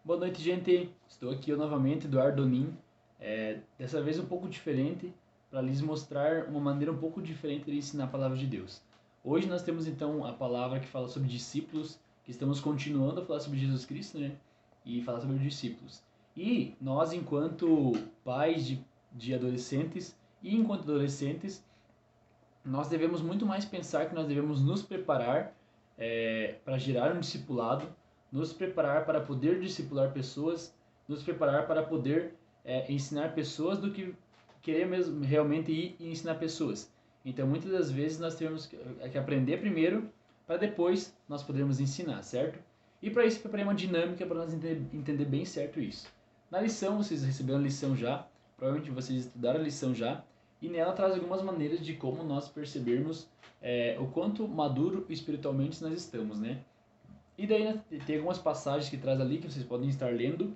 Boa noite, gente. Estou aqui eu novamente, Eduardo Donin. Dessa vez um pouco diferente, para lhes mostrar uma maneira um pouco diferente de ensinar a palavra de Deus. Hoje nós temos então a palavra que fala sobre discípulos, que estamos continuando a falar sobre Jesus Cristo, né? E falar sobre discípulos. E nós, enquanto pais de adolescentes e enquanto adolescentes, nós devemos muito mais pensar que nós devemos nos preparar para gerar um discipulado, nos preparar para poder discipular pessoas, nos preparar para poder ensinar pessoas do que querer mesmo realmente ir e ensinar pessoas. Então, muitas das vezes nós temos que aprender primeiro para depois nós podermos ensinar, certo? E para isso, preparei uma dinâmica para nós entender bem certo isso. Na lição, vocês receberam a lição já, provavelmente vocês estudaram a lição já, e nela traz algumas maneiras de como nós percebermos o quanto maduro espiritualmente nós estamos, né? E daí, né, tem algumas passagens que traz ali que vocês podem estar lendo,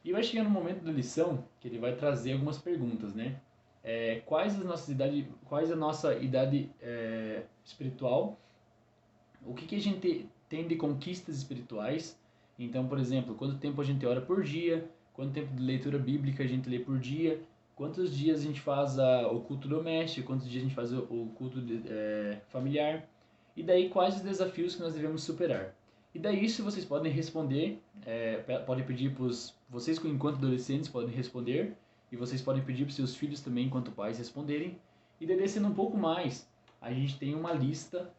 e vai chegar no momento da lição que ele vai trazer algumas perguntas, né? Quais a nossa idade espiritual? O que a gente tem de conquistas espirituais? Então, por exemplo, quanto tempo a gente ora por dia? Quanto tempo de leitura bíblica a gente lê por dia? Quantos dias a gente faz o culto doméstico? Quantos dias a gente faz o culto familiar? E daí, quais os desafios que nós devemos superar? E daí, isso vocês podem responder, podem pedir para vocês, enquanto adolescentes, podem responder, e vocês podem pedir para seus filhos também, enquanto pais, responderem. E daí, descendo um pouco mais, a gente tem uma lista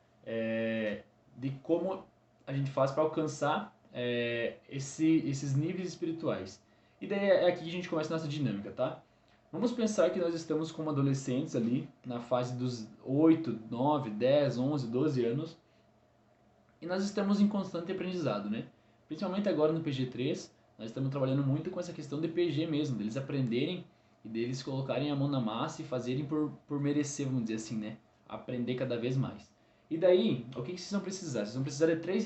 de como a gente faz para alcançar esses níveis espirituais. E daí é aqui que a gente começa a nossa dinâmica, tá? Vamos pensar que nós estamos como adolescentes ali, na fase dos 8, 9, 10, 11, 12 anos, e nós estamos em constante aprendizado, né? Principalmente agora no PG3, nós estamos trabalhando muito com essa questão de PG mesmo, deles aprenderem e deles colocarem a mão na massa e fazerem por merecer, vamos dizer assim, né? Aprender cada vez mais. E daí, o que vocês vão precisar? Vocês vão precisar de 3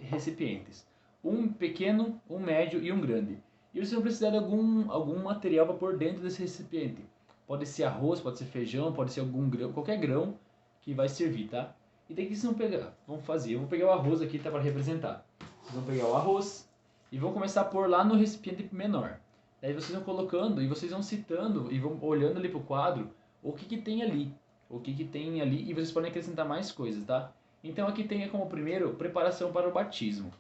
recipientes. Um pequeno, um médio e um grande. E vocês vão precisar de algum material para pôr dentro desse recipiente. Pode ser arroz, pode ser feijão, pode ser algum grão, qualquer grão que vai servir, tá? E daí o que vocês vão pegar? Vão fazer. Eu vou pegar o arroz aqui, tá, para representar. Vocês vão pegar o arroz e vão começar a pôr lá no recipiente menor. Daí vocês vão colocando e vocês vão citando e vão olhando ali pro quadro o que tem ali. O que tem ali e vocês podem acrescentar mais coisas, tá? Então aqui tem como primeiro preparação para o batismo.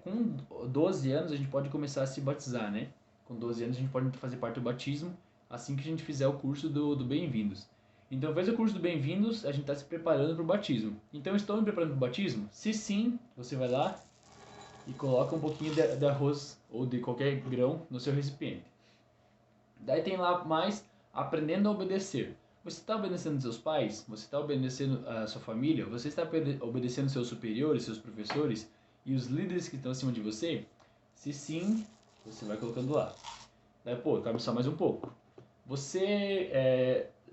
Com 12 anos a gente pode começar a se batizar, né? Com 12 anos a gente pode fazer parte do batismo assim que a gente fizer o curso do Bem-vindos. Então, fez o curso do Bem-vindos, a gente está se preparando para o batismo. Então, estou me preparando para o batismo? Se sim, você vai lá e coloca um pouquinho de arroz ou de qualquer grão no seu recipiente. Daí tem lá mais aprendendo a obedecer. Você está obedecendo seus pais? Você está obedecendo a sua família? Você está obedecendo seus superiores, seus professores e os líderes que estão acima de você? Se sim, você vai colocando lá. Daí, pô, cabe só mais um pouco.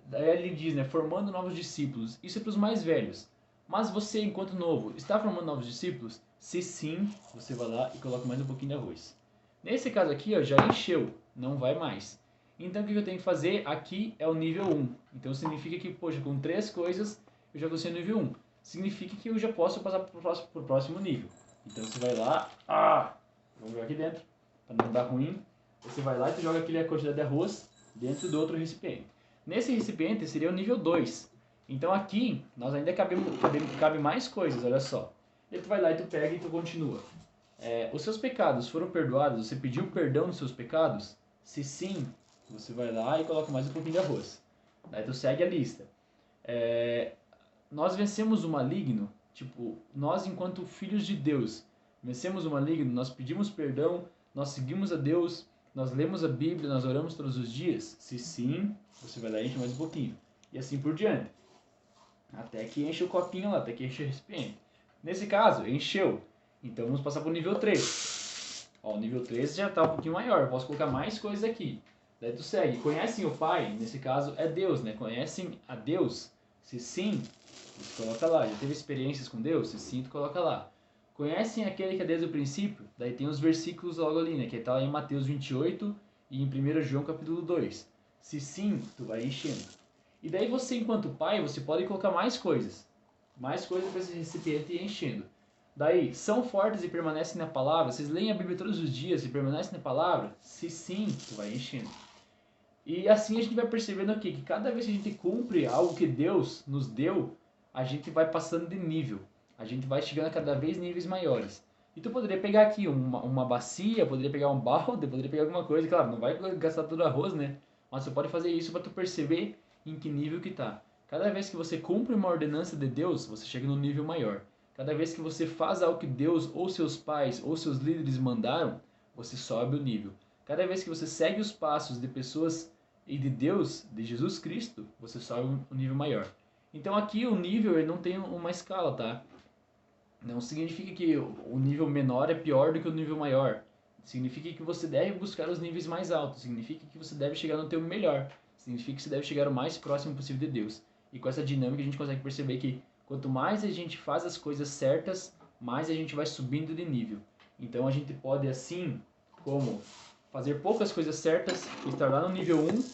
Daí ele diz, né, formando novos discípulos. Isso é para os mais velhos. Mas você, enquanto novo, está formando novos discípulos? Se sim, você vai lá e coloca mais um pouquinho de arroz. Nesse caso aqui, ó, já encheu, não vai mais. Então o que eu tenho que fazer? Aqui é o nível 1. Então significa que, poxa, com 3 coisas eu já consigo nível 1. Significa que eu já posso passar para o próximo nível. Então você vai lá, vamos jogar aqui dentro, para não dar ruim. Você vai lá e tu joga aquela quantidade de arroz dentro do outro recipiente. Nesse recipiente seria o nível 2. Então aqui nós ainda cabe mais coisas, olha só. E tu vai lá e tu pega e tu continua. Os seus pecados foram perdoados? Você pediu perdão dos seus pecados? Se sim, você vai lá e coloca mais um pouquinho de arroz. Daí tu segue a lista. Nós vencemos o maligno? Tipo, nós enquanto filhos de Deus, vencemos o maligno? Nós pedimos perdão? Nós seguimos a Deus? Nós lemos a Bíblia? Nós oramos todos os dias? Se sim, você vai lá e enche mais um pouquinho. E assim por diante. Até que enche o copinho lá, até que enche o recipiente. Nesse caso, encheu. Então vamos passar para o nível 3. Ó, o nível 3 já está um pouquinho maior. Eu posso colocar mais coisas aqui. Daí tu segue. Conhecem o Pai? Nesse caso é Deus, né? Conhecem a Deus? Se sim, tu coloca lá. Já teve experiências com Deus? Se sim, tu coloca lá. Conhecem aquele que é desde o princípio? Daí tem os versículos logo ali, né? Que está em Mateus 28 e em 1 João capítulo 2. Se sim, tu vai enchendo. E daí você, enquanto pai, você pode colocar mais coisas. Mais coisas para esse recipiente ir enchendo. Daí, são fortes e permanecem na palavra? Vocês leem a Bíblia todos os dias e permanecem na palavra? Se sim, tu vai enchendo. E assim a gente vai percebendo aqui que cada vez que a gente cumpre algo que Deus nos deu, a gente vai passando de nível. A gente vai chegando a cada vez níveis maiores. E tu poderia pegar aqui uma bacia, poderia pegar um balde, poderia pegar alguma coisa. Claro, não vai gastar todo arroz, né? Mas você pode fazer isso para tu perceber em que nível que tá. Cada vez que você cumpre uma ordenança de Deus, você chega num nível maior. Cada vez que você faz algo que Deus ou seus pais ou seus líderes mandaram, você sobe o nível. Cada vez que você segue os passos de pessoas e de Deus, de Jesus Cristo, você sobe um nível maior. Então aqui o nível ele não tem uma escala, tá? Não significa que o nível menor é pior do que o nível maior. Significa que você deve buscar os níveis mais altos. Significa que você deve chegar no teu melhor. Significa que você deve chegar o mais próximo possível de Deus. E com essa dinâmica a gente consegue perceber que quanto mais a gente faz as coisas certas, mais a gente vai subindo de nível. Então a gente pode assim, como fazer poucas coisas certas, estar lá no nível 1,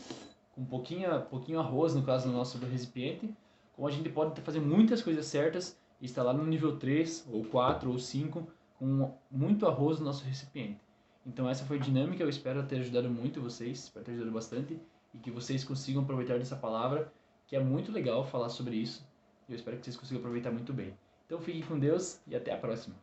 com pouquinho arroz, no caso do nosso recipiente, como a gente pode fazer muitas coisas certas e estar lá no nível 3, ou 4, ou 5, com muito arroz no nosso recipiente. Então essa foi a dinâmica, eu espero ter ajudado muito vocês, espero ter ajudado bastante, e que vocês consigam aproveitar dessa palavra, que é muito legal falar sobre isso, e eu espero que vocês consigam aproveitar muito bem. Então fiquem com Deus e até a próxima.